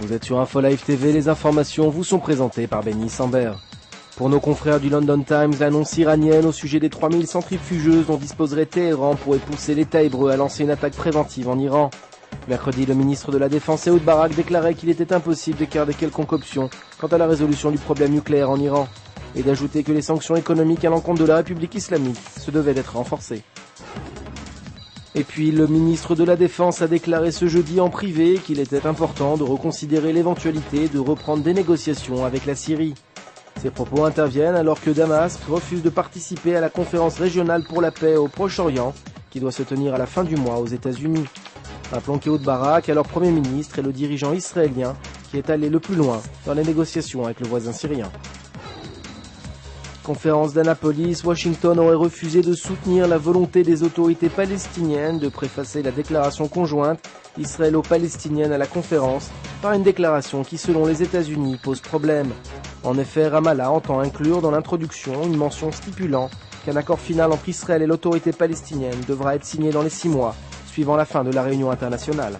Vous êtes sur InfoLive TV, les informations vous sont présentées par Benny Samber. Pour nos confrères du London Times, l'annonce iranienne au sujet des 3000 centrifugeuses dont disposerait Téhéran pourrait pousser l'État hébreu à lancer une attaque préventive en Iran. Mercredi, le ministre de la Défense Ehud Barak déclarait qu'il était impossible d'écarter quelconque option quant à la résolution du problème nucléaire en Iran, et d'ajouter que les sanctions économiques à l'encontre de la République islamique se devaient d'être renforcées. Et puis, le ministre de la Défense a déclaré ce jeudi en privé qu'il était important de reconsidérer l'éventualité de reprendre des négociations avec la Syrie. Ces propos interviennent alors que Damas refuse de participer à la conférence régionale pour la paix au Proche-Orient, qui doit se tenir à la fin du mois aux États-Unis. Rappelons qu'Ehud Barak, alors Premier ministre, est le dirigeant israélien qui est allé le plus loin dans les négociations avec le voisin syrien. Conférence d'Annapolis, Washington aurait refusé de soutenir la volonté des autorités palestiniennes de préfacer la déclaration conjointe israélo-palestinienne à la conférence par une déclaration qui, selon les États-Unis, pose problème. En effet, Ramallah entend inclure dans l'introduction une mention stipulant qu'un accord final entre Israël et l'autorité palestinienne devra être signé dans les 6 mois, suivant la fin de la réunion internationale.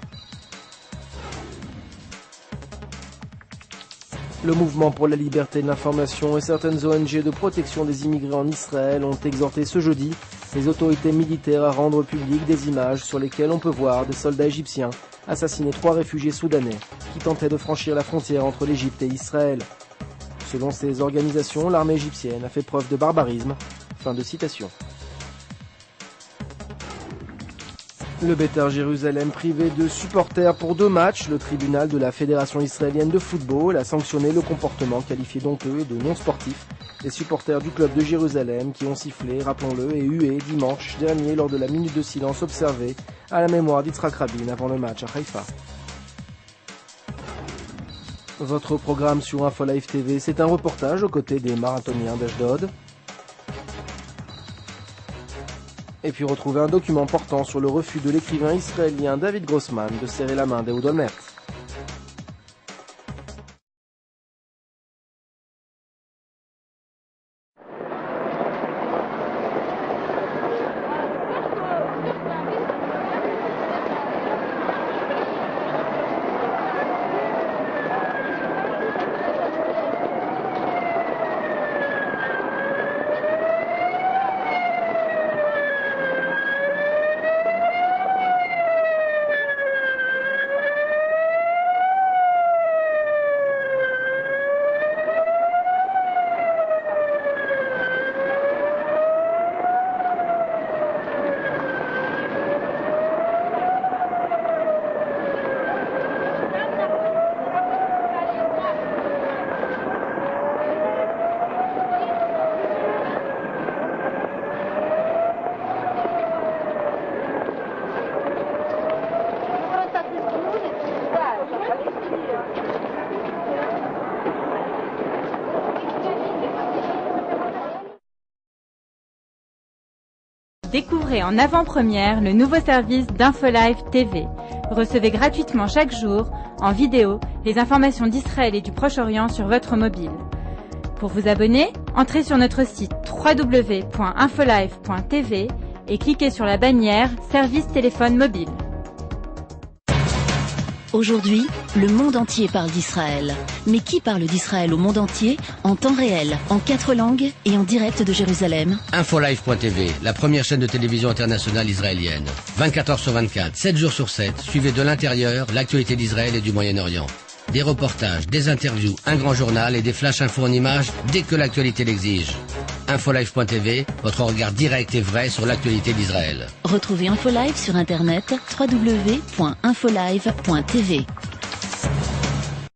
Le mouvement pour la liberté de l'information et certaines ONG de protection des immigrés en Israël ont exhorté ce jeudi les autorités militaires à rendre publiques des images sur lesquelles on peut voir des soldats égyptiens assassiner 3 réfugiés soudanais qui tentaient de franchir la frontière entre l'Égypte et Israël. Selon ces organisations, l'armée égyptienne a fait preuve de barbarisme. Fin de citation. Le Beitar Jérusalem privé de supporters pour 2 matchs. Le tribunal de la Fédération israélienne de football a sanctionné le comportement qualifié d'honteux et de non sportif des supporters du club de Jérusalem qui ont sifflé, rappelons-le, et hué dimanche dernier lors de la minute de silence observée à la mémoire d'Yitzhak Rabin avant le match à Haïfa. Votre programme sur InfoLive TV, c'est un reportage aux côtés des marathoniens d'Ashdod. Et puis retrouver un document portant sur le refus de l'écrivain israélien David Grossman de serrer la main d'Ehud Olmert. Découvrez en avant-première le nouveau service d'InfoLive TV. Recevez gratuitement chaque jour, en vidéo, les informations d'Israël et du Proche-Orient sur votre mobile. Pour vous abonner, entrez sur notre site www.infolive.tv et cliquez sur la bannière Service téléphone mobile. Aujourd'hui, le monde entier parle d'Israël. Mais qui parle d'Israël au monde entier, en temps réel, en 4 langues et en direct de Jérusalem? InfoLive.tv, la première chaîne de télévision internationale israélienne. 24 heures sur 24, 7 jours sur 7, suivez de l'intérieur l'actualité d'Israël et du Moyen-Orient. Des reportages, des interviews, un grand journal et des flash infos en images dès que l'actualité l'exige. InfoLive.tv, votre regard direct et vrai sur l'actualité d'Israël. Retrouvez InfoLive sur internet www.infolive.tv.